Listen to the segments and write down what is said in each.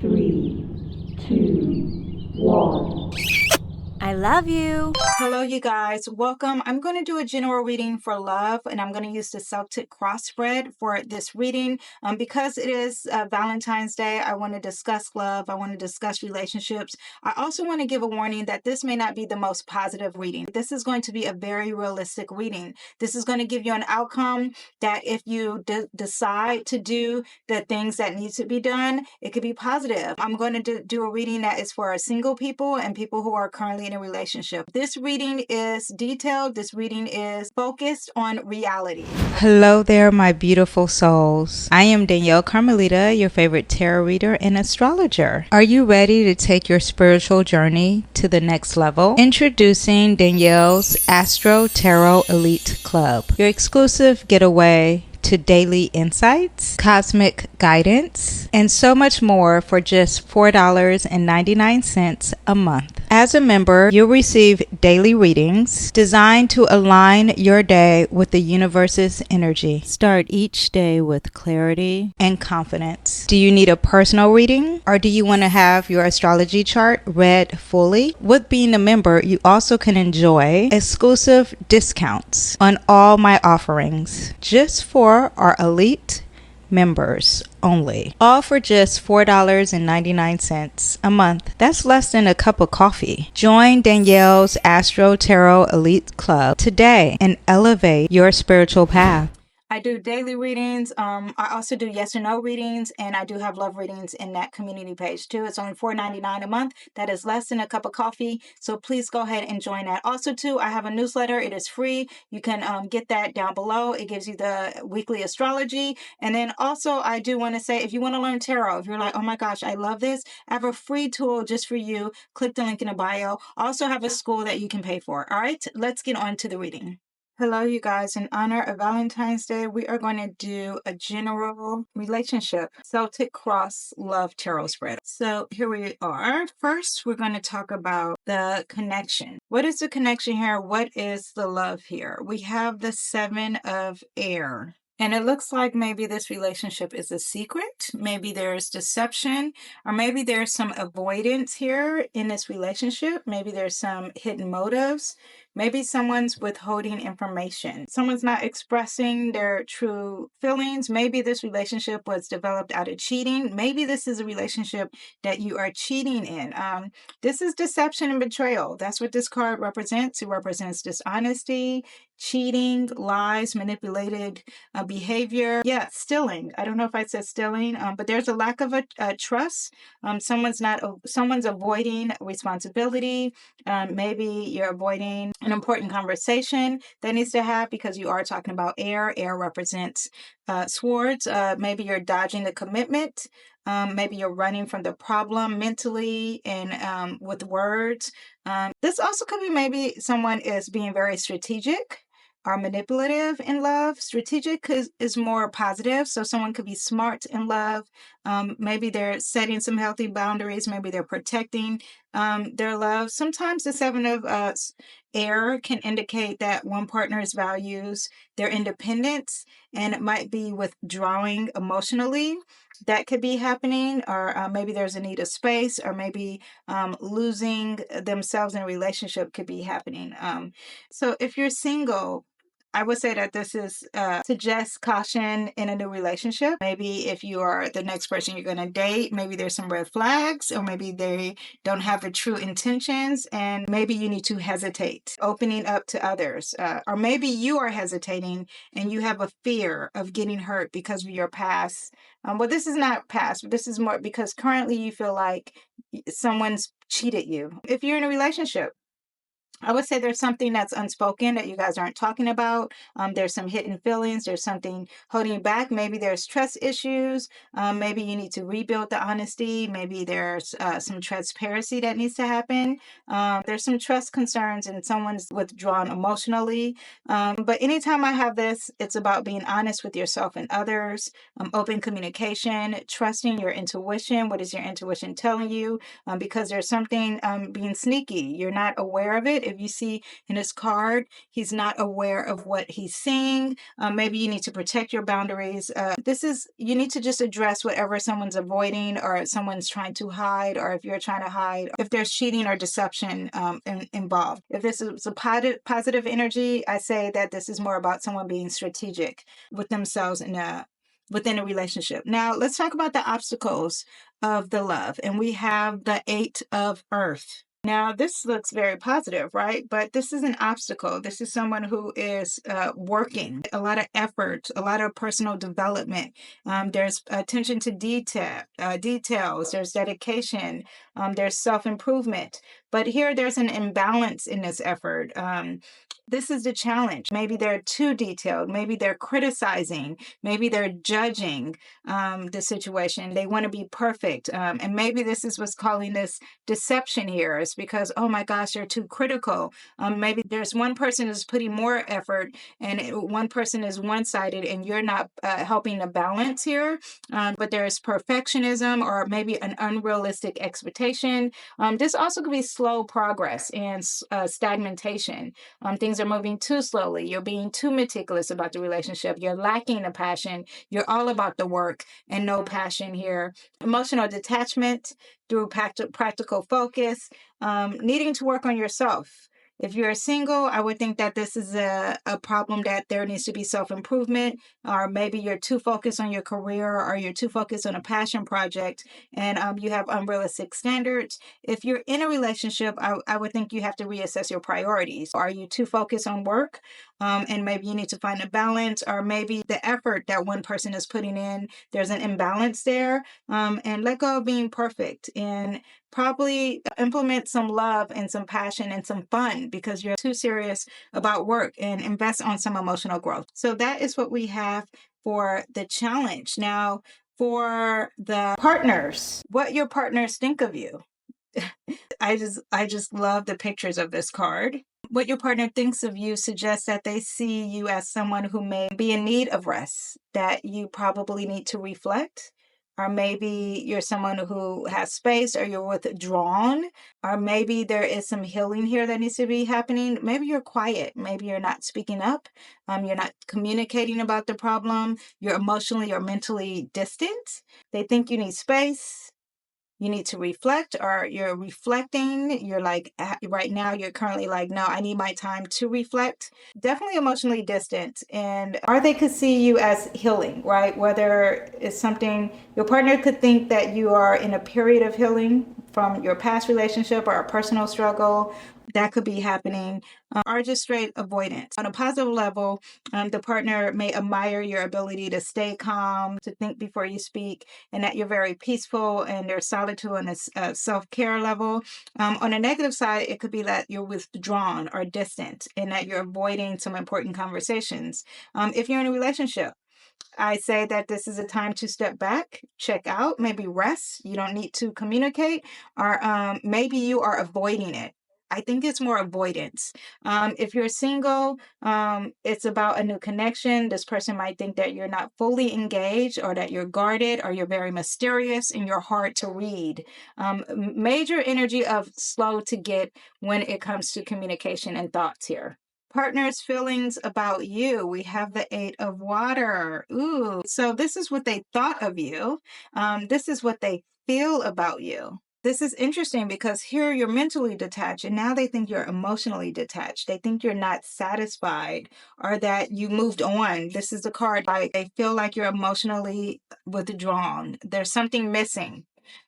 3, 2, 1. I love you. Hello, you guys. Welcome. I'm going to do a general reading for love, and I'm going to use the Celtic Cross Spread for this reading. Because it is Valentine's Day, I want to discuss love. I want to discuss relationships. I also want to give a warning that this may not be the most positive reading. This is going to be a very realistic reading. This is going to give you an outcome that if you decide to do the things that need to be done, it could be positive. I'm going to do a reading that is for single people and people who are currently in a relationship. This reading is detailed. This reading is focused on reality. Hello there, my beautiful souls. I am Danyell Carmelita, your favorite tarot reader and astrologer. Are you ready to take your spiritual journey to the next level? Introducing Danyell's Astro Tarot Elite Club, your exclusive getaway to daily insights, cosmic guidance, and so much more for just $4.99 a month. As a member, you'll receive daily readings designed to align your day with the universe's energy. Start each day with clarity and confidence. Do you need a personal reading, or do you want to have your astrology chart read fully? With being a member, you also can enjoy exclusive discounts on all my offerings just for our elite members only, all for just $4.99 a month. That's less than a cup of coffee. Join Danyell's Astro Tarot Elite Club today and elevate your spiritual path. I do daily readings. I also do yes or no readings, and I do have love readings in that community page too. It's only $4.99 a month. That is less than a cup of coffee. So please go ahead and join that. Also too, I have a newsletter. It is free. You can get that down below. It gives you the weekly astrology. And then also I do want to say, if you want to learn tarot, if you're like, oh my gosh, I love this, I have a free tool just for you. Click the link in the bio. I also have a school that you can pay for. All right, let's get on to the reading. Hello, you guys. In honor of Valentine's Day, we are going to do a general relationship Celtic Cross Love Tarot Spread. So here we are. First, we're going to talk about the connection. What is the connection here? What is the love here? We have the Seven of Air. And it looks like maybe this relationship is a secret. Maybe there's deception, or maybe there's some avoidance here in this relationship. Maybe there's some hidden motives. Maybe someone's withholding information. Someone's not expressing their true feelings. Maybe this relationship was developed out of cheating. Maybe this is a relationship that you are cheating in. This is deception and betrayal. That's what this card represents. It represents dishonesty, cheating, lies, manipulated behavior. Yeah, stealing. I don't know if I said stealing, but there's a lack of a trust. Someone's avoiding responsibility. Maybe you're avoiding an important conversation that needs to have because you are talking about air. Air represents swords. Maybe you're dodging the commitment. Maybe you're running from the problem mentally and with words. This also could be maybe someone is being very strategic or manipulative in love. Strategic is more positive. So someone could be smart in love. Maybe they're setting some healthy boundaries. Maybe they're protecting their love. Sometimes the Seven of Air can indicate that one partner's values their independence, and it might be withdrawing emotionally. That could be happening, or maybe there's a need of space, or maybe losing themselves in a relationship could be happening. So if you're single, I would say that this is suggests caution in a new relationship. Maybe if you are the next person you're going to date, maybe there's some red flags, or maybe they don't have the true intentions, and maybe you need to hesitate opening up to others. Or maybe you are hesitating and you have a fear of getting hurt because of your past. Well, this is not past, but this is more because currently you feel like someone's cheated you. If you're in a relationship, I would say there's something that's unspoken that you guys aren't talking about. There's some hidden feelings. There's something holding you back. Maybe there's trust issues. Maybe you need to rebuild the honesty. Maybe there's some transparency that needs to happen. There's some trust concerns and someone's withdrawn emotionally. But anytime I have this, it's about being honest with yourself and others, open communication, trusting your intuition. What is your intuition telling you? Because there's something being sneaky. You're not aware of it. If you see in his card, he's not aware of what he's seeing. Maybe you need to protect your boundaries. You need to just address whatever someone's avoiding or someone's trying to hide, or if you're trying to hide, if there's cheating or deception involved. If this is a positive energy, I say that this is more about someone being strategic with themselves within a relationship. Now, let's talk about the obstacles of the love. And we have the 8 of Earth. Now, this looks very positive, right? But this is an obstacle. This is someone who is working, a lot of effort, a lot of personal development. There's attention to details, there's dedication, there's self-improvement. But here there's an imbalance in this effort. This is the challenge. Maybe they're too detailed. Maybe they're criticizing. Maybe they're judging the situation. They want to be perfect. And maybe this is what's calling this deception here. It's because, oh my gosh, they're too critical. Maybe there's one person who's putting more effort and one person is one-sided and you're not helping to balance here. But there's perfectionism or maybe an unrealistic expectation. This also could be slow progress and stagnation. Things are moving too slowly. You're being too meticulous about the relationship. You're lacking the passion. You're all about the work and no passion here. Emotional detachment through practical focus, needing to work on yourself. If you're single, I would think that this is a problem that there needs to be self-improvement, or maybe you're too focused on your career or you're too focused on a passion project and you have unrealistic standards. If you're in a relationship, I would think you have to reassess your priorities. Are you too focused on work? And maybe you need to find a balance, or maybe the effort that one person is putting in, there's an imbalance there, and let go of being perfect and probably implement some love and some passion and some fun because you're too serious about work, and invest on some emotional growth. So that is what we have for the challenge. Now, for the partners, what your partners think of you. I just love the pictures of this card. What your partner thinks of you suggests that they see you as someone who may be in need of rest, that you probably need to reflect. Or maybe you're someone who has space, or you're withdrawn, or maybe there is some healing here that needs to be happening. Maybe you're quiet. Maybe you're not speaking up. You're not communicating about the problem. You're emotionally or mentally distant. They think you need space. You need to reflect, or you're reflecting. You're like, right now, you're currently like, no, I need my time to reflect. Definitely emotionally distant. Or they could see you as healing, right? Whether it's something, your partner could think that you are in a period of healing from your past relationship or a personal struggle. That could be happening, or just straight avoidance. On a positive level, the partner may admire your ability to stay calm, to think before you speak, and that you're very peaceful, and there's solitude on a self-care level. On a negative side, it could be that you're withdrawn or distant, and that you're avoiding some important conversations. If you're in a relationship, I say that this is a time to step back, check out, maybe rest. You don't need to communicate, or maybe you are avoiding it. I think it's more avoidance. If you're single, it's about a new connection. This person might think that you're not fully engaged, or that you're guarded, or you're very mysterious and you're hard to read. Major energy of slow to get when it comes to communication and thoughts here. Partner's feelings about you. We have the 8 of Water. Ooh, so this is what they thought of you. This is what they feel about you. This is interesting because here you're mentally detached, and now they think you're emotionally detached. They think you're not satisfied, or that you moved on. This is the card, like they feel like you're emotionally withdrawn. There's something missing.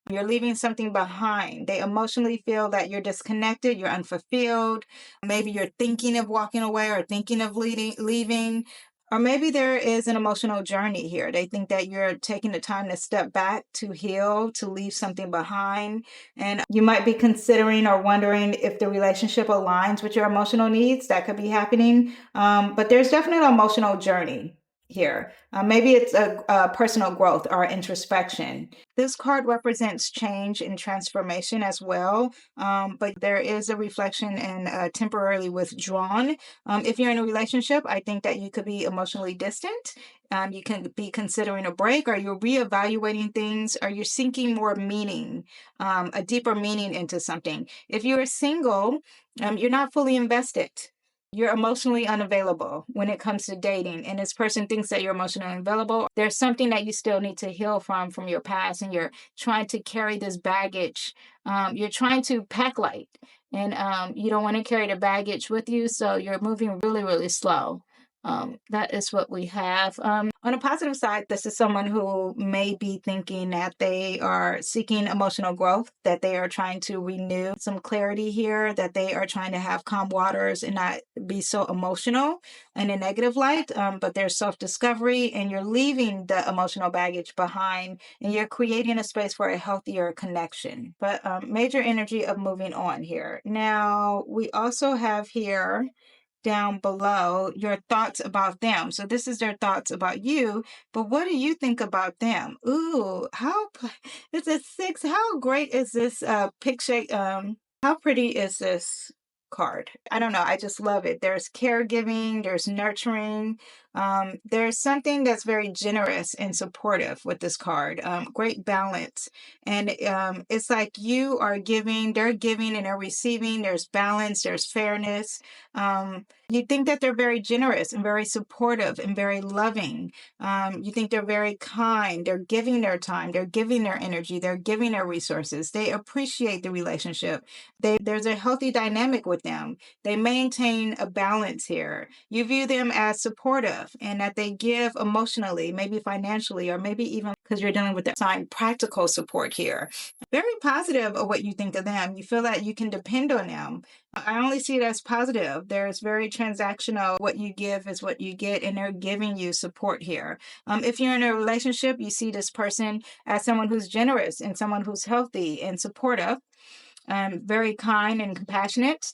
You're leaving something behind. They emotionally feel that you're disconnected, you're unfulfilled. Maybe you're thinking of walking away or thinking of leaving. Or maybe there is an emotional journey here. They think that you're taking the time to step back, to heal, to leave something behind. And you might be considering or wondering if the relationship aligns with your emotional needs. That could be happening. But there's definitely an emotional journey. here. Maybe it's a personal growth or introspection. This card represents change and transformation as well, but there is a reflection and temporarily withdrawn. If you're in a relationship, I think that you could be emotionally distant. You can be considering a break, or you're reevaluating things, or you're seeking more meaning, a deeper meaning into something. If you're single, you're not fully invested. You're emotionally unavailable when it comes to dating, and this person thinks that you're emotionally unavailable. There's something that you still need to heal from your past, and you're trying to carry this baggage. You're trying to pack light, and you don't want to carry the baggage with you, so you're moving really, really slow. That is what we have. On a positive side, this is someone who may be thinking that they are seeking emotional growth, that they are trying to renew some clarity here, that they are trying to have calm waters and not be so emotional in a negative light, but there's self-discovery, and you're leaving the emotional baggage behind, and you're creating a space for a healthier connection. But major energy of moving on here. Now, we also have here down below your thoughts about them. So this is their thoughts about you, but what do you think about them? Ooh, it's a 6. How great is this picture? How pretty is this card? I don't know. I just love it. There's caregiving, there's nurturing. There's something that's very generous and supportive with this card. Great balance. And it's like you are giving, they're giving, and they're receiving. There's balance, there's fairness. You think that they're very generous and very supportive and very loving. You think they're very kind. They're giving their time. They're giving their energy. They're giving their resources. They appreciate the relationship. There's a healthy dynamic with them. They maintain a balance here. You view them as supportive, and that they give emotionally, maybe financially, or maybe even because you're dealing with the sign practical support here. Very positive of what you think of them. You feel that you can depend on them. I only see it as positive. There's very transactional. What you give is what you get, and they're giving you support here. If you're in a relationship, you see this person as someone who's generous and someone who's healthy and supportive, very kind and compassionate.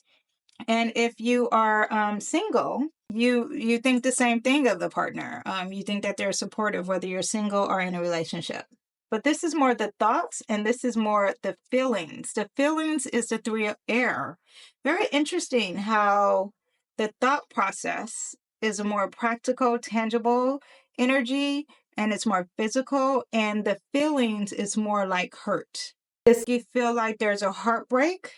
And if you are single, you think the same thing of the partner. You think that they're supportive, whether you're single or in a relationship. But this is more the thoughts, and this is more the feelings. The feelings is the 3 of air. Very interesting how the thought process is a more practical, tangible energy, and it's more physical, and the feelings is more like hurt. You feel like there's a heartbreak.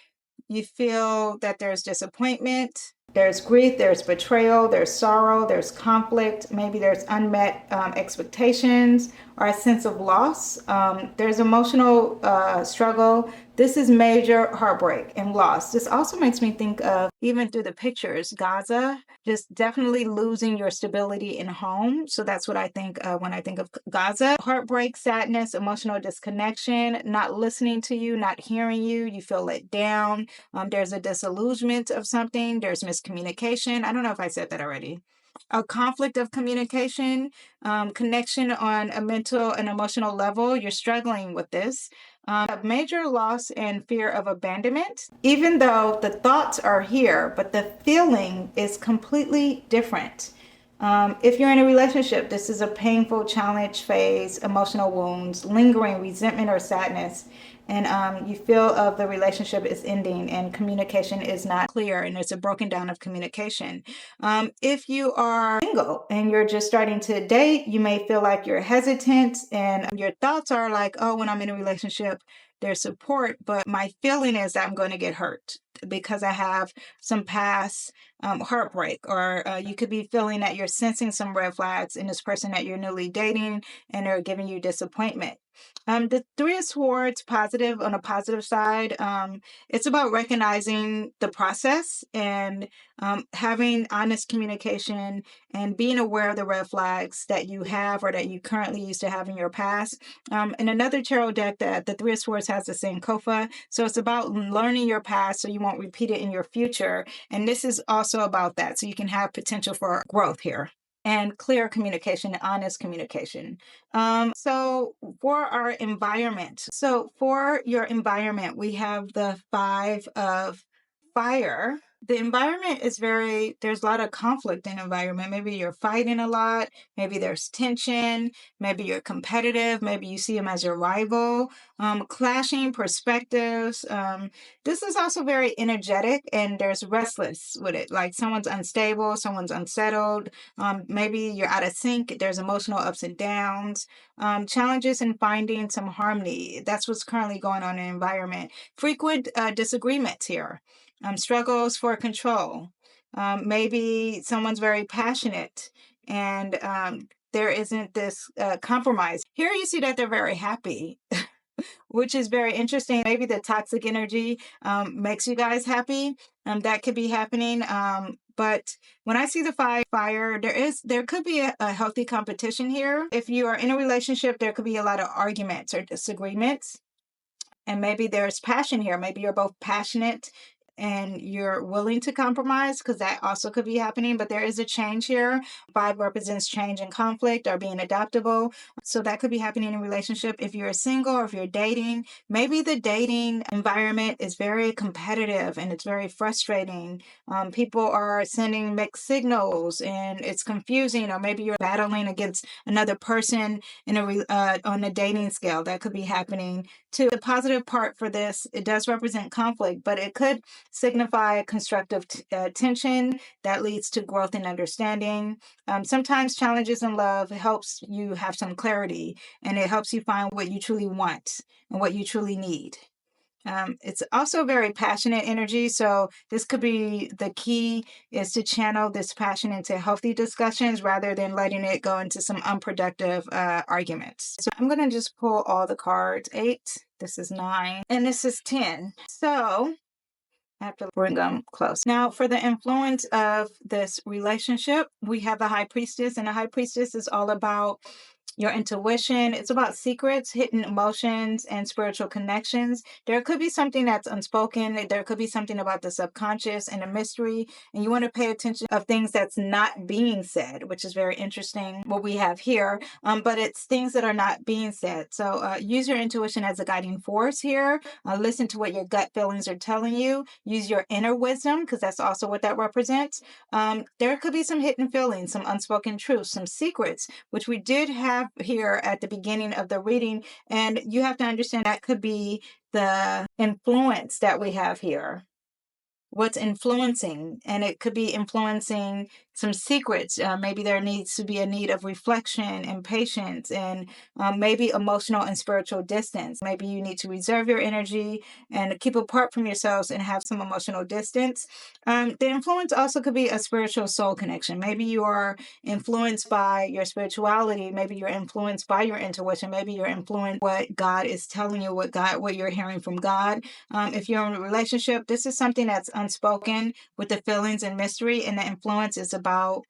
You feel that there's disappointment, there's grief, there's betrayal, there's sorrow, there's conflict, maybe there's unmet expectations or a sense of loss. There's emotional struggle. This is major heartbreak and loss. This also makes me think of, even through the pictures, Gaza, just definitely losing your stability in home. So that's what I think when I think of Gaza. Heartbreak, sadness, emotional disconnection, not listening to you, not hearing you. You feel let down. There's a disillusionment of something. There's miscommunication. I don't know if I said that already. A conflict of communication, connection on a mental and emotional level. You're struggling with this. A major loss and fear of abandonment, even though the thoughts are here, but the feeling is completely different. If you're in a relationship, this is a painful challenge phase, emotional wounds, lingering resentment or sadness, and you feel of the relationship is ending and communication is not clear, and it's a broken down of communication. If you are single and you're just starting to date, you may feel like you're hesitant, and your thoughts are like, oh, when I'm in a relationship, there's support, but my feeling is that I'm going to get hurt because I have some past heartbreak, or you could be feeling that you're sensing some red flags in this person that you're newly dating, and they're giving you disappointment. The 3 of Swords, positive, on a positive side, it's about recognizing the process and having honest communication and being aware of the red flags that you have or that you currently used to have in your past. In another tarot deck, that the 3 of Swords has the same kofa. So it's about learning your past so you won't repeat it in your future. And this is also about that. So you can have potential for growth here and clear communication, honest communication. So for our environment, so for your environment, we have the 5 of fire, The environment is there's a lot of conflict in the environment. Maybe you're fighting a lot. Maybe there's tension. Maybe you're competitive. Maybe you see them as your rival. Clashing perspectives. This is also very energetic and there's restless with it. Like someone's unstable, someone's unsettled. Maybe you're out of sync. There's emotional ups and downs. Challenges in finding some harmony. That's what's currently going on in the environment. Frequent disagreements here. Struggles for control. Maybe someone's very passionate and there isn't this compromise. Here you see that they're very happy, which is very interesting. Maybe the toxic energy makes you guys happy. That could be happening. But when I see the fire, there could be a healthy competition here. If you are in a relationship, there could be a lot of arguments or disagreements. And maybe there's passion here. Maybe you're both passionate and you're willing to compromise because that also could be happening. But there is a change here. 5 represents change and conflict or being adaptable. So that could be happening in a relationship. If you're single or if you're dating, maybe the dating environment is very competitive and it's very frustrating. People are sending mixed signals and it's confusing, or maybe you're battling against another person in on a dating scale. That could be happening too. The positive part for this, it does represent conflict, but it could signify constructive tension that leads to growth and understanding. Sometimes challenges in love helps you have some clarity and it helps you find what you truly want and what you truly need. It's also very passionate energy. So this could be the key is to channel this passion into healthy discussions rather than letting it go into some unproductive arguments. So I'm going to just pull all the cards. 8, this is 9, and this is 10. So I have to bring them close. Now, for the influence of this relationship, we have the High Priestess, and the High Priestess is all about your intuition. It's about secrets, hidden emotions, and spiritual connections. There could be something that's unspoken. There could be something about the subconscious and a mystery, and you want to pay attention of things that's not being said, which is very interesting what we have here. But it's things that are not being said. So use your intuition as a guiding force here. Listen to what your gut feelings are telling you. Use your inner wisdom, because that's also what that represents. There could be some hidden feelings, some unspoken truths, some secrets, which we did have here at the beginning of the reading. And you have to understand that could be the influence that we have here. What's influencing, and it could be influencing some secrets. Maybe there needs to be a need of reflection and patience and maybe emotional and spiritual distance. Maybe you need to reserve your energy and keep apart from yourselves and have some emotional distance. The influence also could be a spiritual soul connection. Maybe you are influenced by your spirituality. Maybe you're influenced by your intuition. Maybe you're influenced what God is telling you, what you're hearing from God. If you're in a relationship, this is something that's unspoken with the feelings and mystery, and the influence is about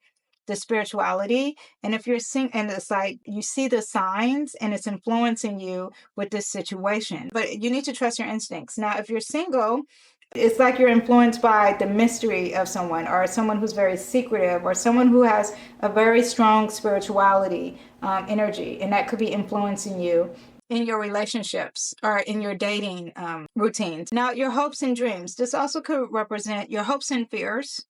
the spirituality. And if you're and it's like you see the signs and it's influencing you with this situation, but you need to trust your instincts. Now, if you're single, it's like you're influenced by the mystery of someone, or someone who's very secretive, or someone who has a very strong spirituality energy, and that could be influencing you in your relationships or in your dating routines. Now, your hopes and dreams. This also could represent your hopes and fears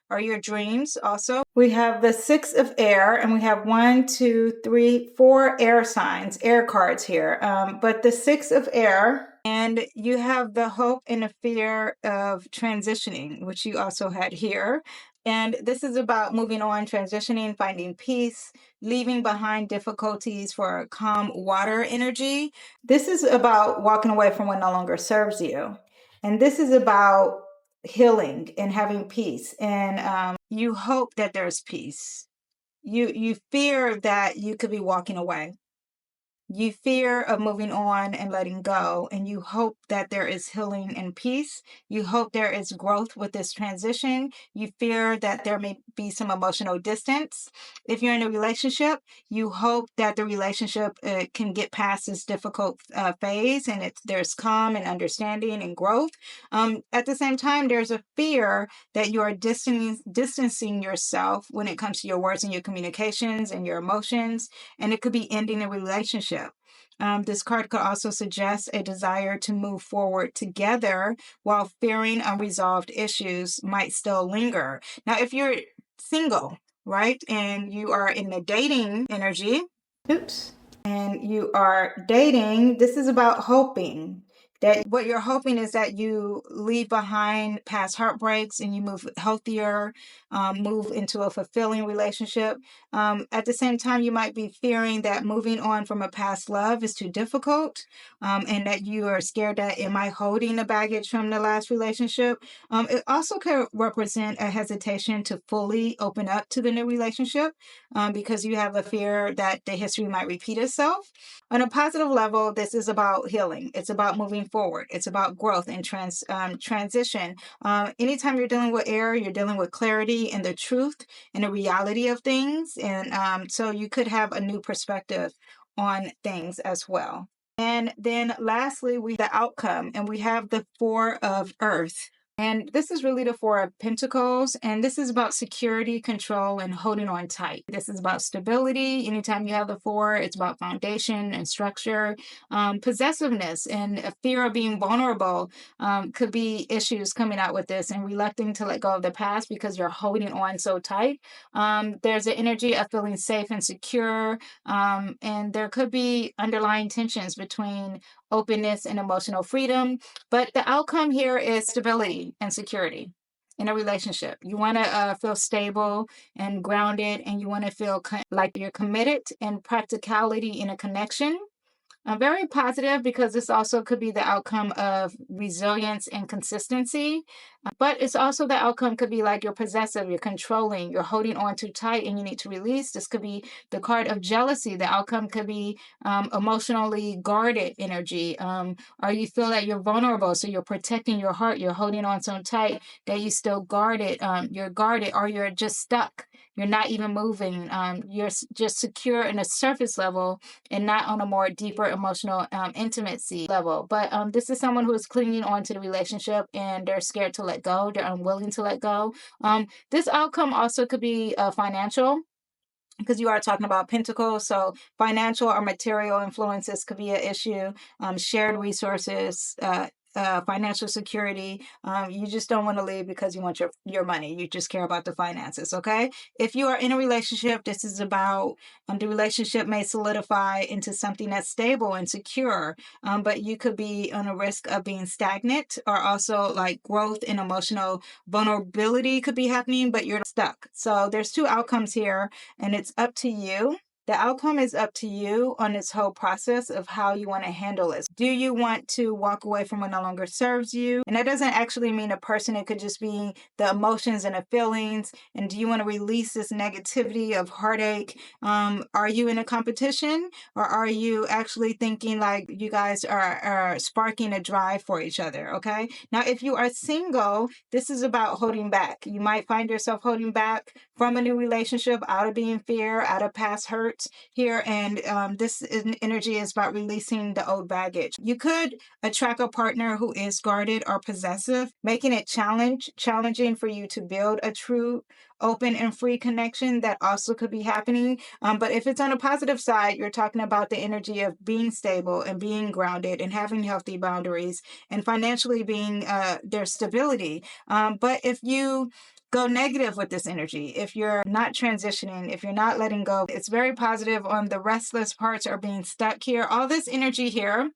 or your dreams also. We have the 6 of air, and we have 1, 2, 3, 4 air signs, air cards here. But the 6 of air, and you have the hope and the fear of transitioning, which you also had here. And this is about moving on, transitioning, finding peace, leaving behind difficulties for calm water energy. This is about walking away from what no longer serves you. And this is about healing and having peace. And you hope that there's peace. You fear that you could be walking away. You fear of moving on and letting go, and you hope that there is healing and peace. You hope there is growth with this transition. You fear that there may be some emotional distance. If you're in a relationship, you hope that the relationship can get past this difficult phase, and there's calm and understanding and growth. At the same time, there's a fear that you are distancing yourself when it comes to your words and your communications and your emotions, and it could be ending a relationship. This card could also suggest a desire to move forward together while fearing unresolved issues might still linger. Now, if you're single, right, and you are in the dating energy, and you are dating, this is about hoping. That what you're hoping is that you leave behind past heartbreaks and you move healthier, move into a fulfilling relationship. At the same time, you might be fearing that moving on from a past love is too difficult, and that you are scared that am I holding the baggage from the last relationship? It also could represent a hesitation to fully open up to the new relationship, because you have a fear that the history might repeat itself. On a positive level, this is about healing. It's about moving forward. It's about growth and transition. Anytime you're dealing with air, you're dealing with clarity and the truth and the reality of things. And so you could have a new perspective on things as well. And then lastly, we have the outcome, and we have the Four of Earth. And this is really the Four of Pentacles, and this is about security, control, and holding on tight. This is about stability. Anytime you have the four, it's about foundation and structure. Possessiveness and a fear of being vulnerable could be issues coming out with this, and reluctant to let go of the past because you're holding on so tight. There's an energy of feeling safe and secure, and there could be underlying tensions between openness and emotional freedom. But the outcome here is stability and security in a relationship. You want to feel stable and grounded, and you want to feel like you're committed, and practicality in a connection. Very positive, because this also could be the outcome of resilience and consistency. But it's also the outcome could be like you're possessive, you're controlling, you're holding on too tight and you need to release. This could be the card of jealousy. The outcome could be emotionally guarded energy. Or you feel that you're vulnerable, so you're protecting your heart, you're holding on so tight that you still guard it. You're guarded, or you're just stuck. You're not even moving. You're just secure in a surface level and not on a more deeper emotional intimacy level. But this is someone who is clinging on to the relationship and they're scared to let go. They're unwilling to let go. This outcome also could be financial, because you are talking about pentacles. So financial or material influences could be an issue. Shared resources, financial security. You just don't want to leave because you want your money. You just care about the finances. Okay. If you are in a relationship, this is about the relationship may solidify into something that's stable and secure. But you could be on a risk of being stagnant, or also like growth and emotional vulnerability could be happening, but you're stuck. So there's two outcomes here, and it's up to you. The outcome is up to you on this whole process of how you want to handle it. Do you want to walk away from what no longer serves you? And that doesn't actually mean a person. It could just be the emotions and the feelings. And do you want to release this negativity of heartache? Are you in a competition, or are you actually thinking like you guys are sparking a drive for each other? Okay. Now, if you are single, this is about holding back. You might find yourself holding back from a new relationship out of being fear, out of past hurts here. And energy is about releasing the old baggage. You could attract a partner who is guarded or possessive, making it challenging for you to build a true, open, and free connection. That also could be happening. But if it's on a positive side, you're talking about the energy of being stable and being grounded and having healthy boundaries, and financially being there's stability. But if you go negative with this energy, if you're not transitioning, if you're not letting go, it's very positive on the restless parts are being stuck here. All this energy here,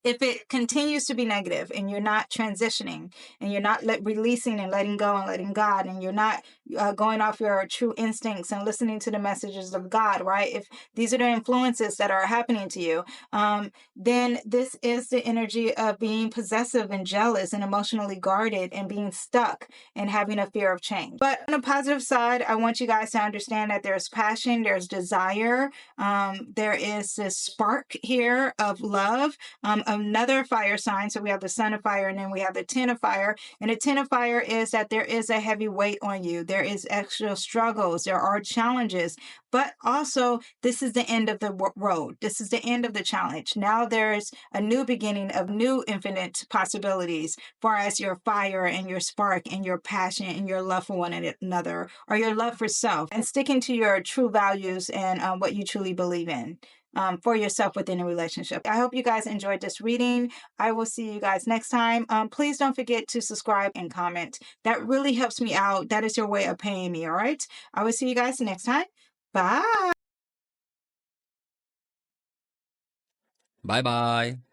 if it continues to be negative and you're not transitioning and you're not releasing and letting go and letting God, and you're not going off your true instincts and listening to the messages of God, right? If these are the influences that are happening to you, then this is the energy of being possessive and jealous and emotionally guarded and being stuck and having a fear of change. But on the positive side, I want you guys to understand that there's passion, there's desire, there is this spark here of love. Another fire sign. So we have the Sun of Fire, and then we have the Ten of Fire. And the Ten of Fire is that there is a heavy weight on you. There is extra struggles. There are challenges. But also, this is the end of the road. This is the end of the challenge. Now there's a new beginning of new infinite possibilities, far as your fire and your spark and your passion and your love for one another, or your love for self, and sticking to your true values and what you truly believe in. for yourself within a relationship. I hope you guys enjoyed this reading. I will see you guys next time. Please don't forget to subscribe and comment. That really helps me out. That is your way of paying me, all right? I will see you guys next time. Bye. Bye-bye.